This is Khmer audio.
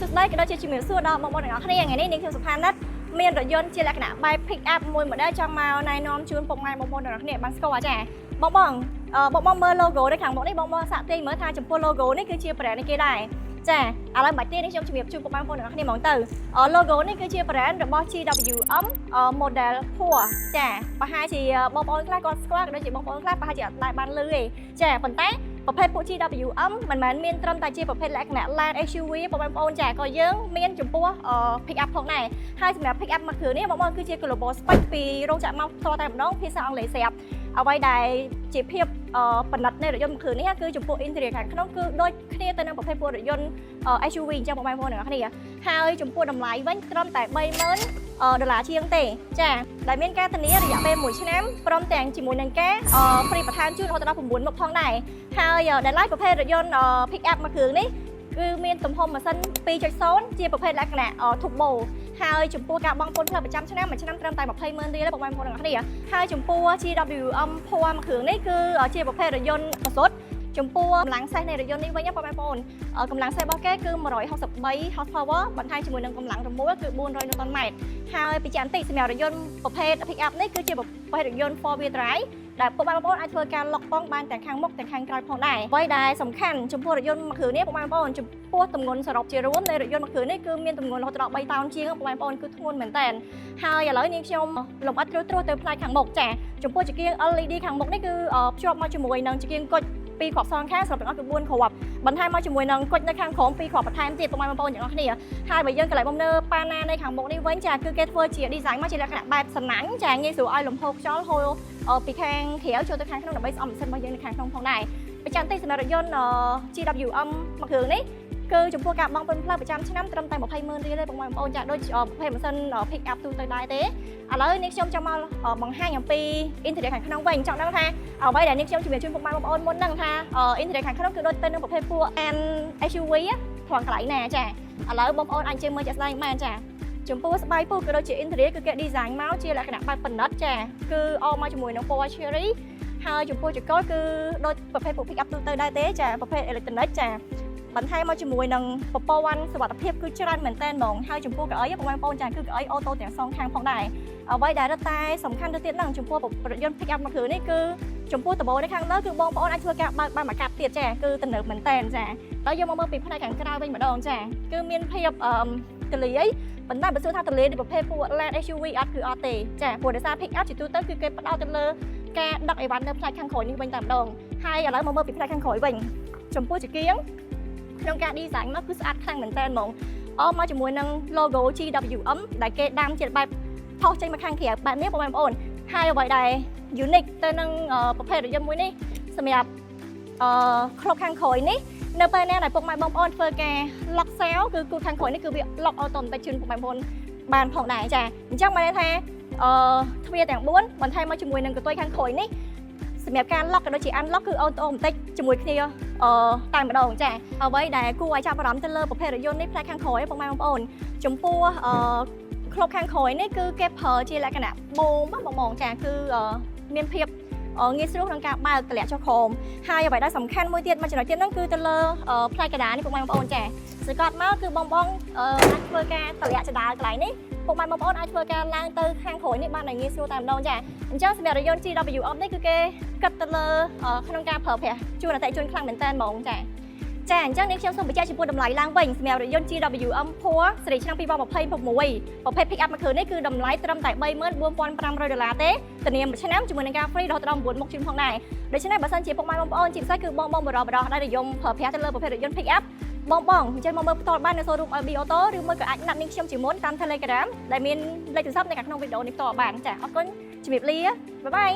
សួស្តីក៏ដូចជាជំរាបសួរដល់បងប្អូនទាំងអស់គ្នាថ្ងៃនេះនាងខ្ញុំសុផាណាត់មានរថយន្តជាលក្ខណៈបែប pick up មួយ model ចង់មកណែនាំជូនពុកម៉ែបងប្អូនទាំងអស់គ្នាបានស្គាល់ចាបងមើល logo នេះខាងមុខនេះបងសាកទាញមើលថាចំពោះ logo នេះគឺជា brand នេះគេដែរចាឥឡូវបាច់ទៀតនេះខ្ញុំជំរាបជូនពុកម៉ែបងប្អូនទាំងអស់គ្នាហ្មងទៅ logo នេះគឺជា brand របស់ GWM model 4ចាប្រហែលជាបងប្អូនខ្លះគាត់ស្គាល់ក៏ដូចជាបងប្អូនខ្លះប្រហែលជាអត់ដែរបានឮទេចាប៉ុន្តែប្រភេទពួក GWM មិនមែនមានត្រឹមតែជាប្រភេទលក្ខណៈ Land SUV បងប្អូនចាក៏យើងមានចំពោះ pick up ផងដែរហើយសម្រាប់ pick up មួយគ្រឿងនេះបងប្អូនគឺជា global spec ពីរោងចក្រមកផ្ទាល់តែម្ដងភាសាអង់គ្លេសស្រាប់អ្វីដែលជាភាពបណ្ឌិតនៃរថយន្តមួយគ្រឿងនេះគឺចំពោះ interior ខាងក្នុងគឺដូចគ្នាទៅនឹងប្រភេទពួករថយន្ត SUV អញ្ចឹងបងប្អូនទាំងអស់គ្នាហើយចំពោះតម្លៃវិញត្រឹមតែ$30,000ជាងទេចាដែលមានការធានារយៈពេល1ឆ្នាំព្រមទាំងជាមួយនឹងការព្រីបន្ថែមជូនរហូតដល់9មុខផងដែរហើយដែលឡាយប្រភេទរថយន្ត pick up មួយគ្រឿងនេះគឺមានទំហំម៉ាស៊ីន 2.0 ជាប្រភេទលក្ខណៈ turbo ហើយចំពោះការបង់ពន្ធផ្លូវប្រចាំឆ្នាំមួយឆ្នាំត្រឹមតែ$20,000ទេបងប្អូនទាំងអស់គ្នាហើយចំពោះ GWM ភ័រមួយគ្រឿងនេះគឺជាប្រភេទរថយន្តបសុទ្ធចំពោះកម្លាំងសេះនៃរថយន្តនេះវិញបងប្អូនកម្លាំងសេះរបស់គេគឺ163 horsepower បន្ថែមជាមួយនឹងកម្លាំងរមុលគឺ400 Nm ហើយបច្ចេកទេសសម្រាប់រថយន្តប្រភេទ pick up នេះគឺជាប្រភេទរថយន្ត 4 wheel drive ដែលបងប្អូនអាចធ្វើការលុកប៉ង់បានទាំងខាងមុខទាំងខាងក្រោយផងដែរអ្វីដែលសំខាន់ចំពោះរថយន្តមួយគ្រឿងនេះបងប្អូនចំពោះទម្ងន់សរុបជារួមនៃរថយន្តមួយគ្រឿងនេះគឺមានទម្ងន់រហូតដល់3តោនជាងបងប្អូនគឺធ្ងន់មែនតើហើយឥឡូវនាងខ្ញុំលម្អិតត្រួសទៅផ្នែកខាងមុខចាចំពោះចង្កៀង LED ខាងមុខនេះគឺភ្ជាប់មកជាមួយនឹងចង្កៀងគុជ2គ្រាប់សងខាងសរុបទាំងអស់គឺ4គ្រាប់បន្ថែមមកជាមួយនឹងគុជនៅខាងក្រោម2គ្រាប់បន្ថែមទៀតបងប្អូនទាំងអស់គ្នាហើយបើយើងកន្លែងបំណើប៉ាណានៅខាងមុខនេះវិញចាគឺគេធ្វើជា design មកជាលក្ខណៈបែបសំណាញ់ចាងាយស្រួលឲ្យលំហូរខ្យល់ហូរពីខាងក្រៅចូលទៅខាងក្នុងដើម្បីស្អប់ម៉ាស៊ីនរបស់យើងនៅខាងក្នុងផងដែរបច្ចេកទេសសម្រាប់រថយន្ត GWM មួយគ្រឿងនេះគឺចំពោះការបង់ពន្ធផ្លូវប្រចាំឆ្នាំត្រឹមតែ$20,000ទេបងប្អូនចាដូចប្រភេទម៉ាស៊ីន pick up ទូទៅដែរទេឥឡូវនេះខ្ញុំចង់មកបង្ហាញអំពី interior ខាងក្នុងវិញចង់ដឹងថាអ្វីដែលនេះខ្ញុំជម្រាបជូនពុកម៉ែបងប្អូនមុនហ្នឹងថា interior ខាងក្នុងគឺដូចទៅនឹងប្រភេទពួក SUV ថងកន្លែងណាចាឥឡូវបងប្អូនអាចជិះមើលចាក់ស្ដែងបានចាចំពោះស្បែកពុះក៏ដូចជា interior គឺគេ design មកជាលក្ខណៈបែបបណ្ឌិតចាគឺអមមកជាមួយនឹងពណ៌ cherry ហើយចំពោះចង្កូតគឺដូចប្រភេទពួក pick up ទូទៅដែរទេចាប្រភេទ electronic ចាបន្ថែមមកជាមួយនឹងប្រព័ន្ធសុវត្ថិភាពគឺច្រើនមែនតើហ្មងហើយចំពោះកៅអីបងប្អូនចាគឺកៅអីអូតូទាំងសងខាងផងដែរអ្វីដែលរត់តែសំខាន់ទៅទៀតហ្នឹងចំពោះរថយន្ត pick up មួយគ្រឿងនេះគឺចំពោះដបនេះខាងលើគឺបងប្អូនអាចធ្វើការបើកបានមួយកាប់ទៀតចាគឺទំនើបមែនតើចាហើយយកមកមើលពីផ្នែកខាងក្រៅវិញម្ដងចាគឺមានភាពទលាយប៉ុន្តែបើសួរថាទលាយនៃប្រភេទពួក Land SUV អត់គឺអត់ទេចាព្រោះដោយសារ pick up ជាទូទៅគឺគេផ្ដោតទៅលើការដឹកអីវ៉ាន់នៅផ្នែកខាងក្រោយនេះវិញតែម្ដងហើយឥឡូវមកមើលពីផ្នែកខាងក្រោយវិញចំពោះចង្កៀងក្នុងការ design មកគឺស្អាតខ្លាំងមែនតើហ្មងអមមកជាមួយនឹង logo GWM ដែលគេដាំជាបែបផុសចេញមកខាងក្រៅបែបនេះបងប្អូនហើយអ្វីដែល unique ទៅនឹងប្រភេទរថយន្តមួយនេះសម្រាប់ក្លុបខាងក្រោយនេះនៅពេលណាដែលពុកម៉ែបងប្អូនធ្វើការ lock cell គឺគូខាងក្រោយនេះគឺវា lock automatic ជូនពុកម៉ែបងប្អូនបានផងដែរចាអញ្ចឹងបានន័យថាទ្វារទាំង4បន្ថែមមកជាមួយនឹងកន្ទុយខាងក្រោយនេះសម្រាប់ការ lock ក៏ដូចជា unlock គឺ automatic ជាមួយគ្នាតែម្ដងចាអ្វីដែលគួរឲ្យចាប់អារម្មណ៍ទៅលើប្រភេទរថយន្តនេះផ្នែកខាងក្រោយបងប្អូនចំពោះក្លុបខាងក្រោយនេះគឺគេប្រើជាលក្ខណៈបូមបងចាគឺមានភាពងាយស្រួលក្នុងការបើកតម្លាក់ចុះក្រោមហើយអ្វីដែលសំខាន់មួយទៀតមួយចំណុចទៀតហ្នឹងគឺទៅលើផ្នែកកណ្ដាលនេះបងប្អូនចាសង្កត់មកគឺបងអាចធ្វើការតម្លាក់ចដាលកន្លែងនេះពុកម៉ែបងប្អូនអាចធ្វើការឡើងទៅខាងក្រោយនេះបានងាយស្រួលតែម្ដងចាអញ្ចឹងសម្រាប់រថយន្ត GWM នេះគឺគេគិតទៅលើក្នុងការប្រើប្រាស់ជួនអតិថិជនខ្លាំងមែនតើហ្មងចាអញ្ចឹងនេះខ្ញុំសូមបញ្ជាក់ចំពោះតម្លៃឡើងវិញសម្រាប់រថយន្ត GWM 4សេរីឆ្នាំ2026ប្រភេទ pick up មួយគ្រឿងនេះគឺតម្លៃត្រឹមតែ$34,500ទេធានា1ឆ្នាំជាមួយនឹងការ free រហូតដល់9មុខជូនផងដែរដូច្នេះបើសិនជាពុកម៉ែបងប្អូនជាពិសេសគឺបងបរោះដែលនិយមប្រើប្រាស់ទៅលើប្រភេទរថយន្ត pick up បងអញ្ចឹងមកមើលផ្ទាល់បាននៅ showroom LB Auto ឬមួយក៏អាចណាត់នាងខ្ញុំជាមុនតាម Telegram ដែលមានលេខទូរស័ព្ទនៅខាងក្នុងវីដេអូនេះផ្ទាល់បានចាអរគុណជំរាបលាបាយបាយ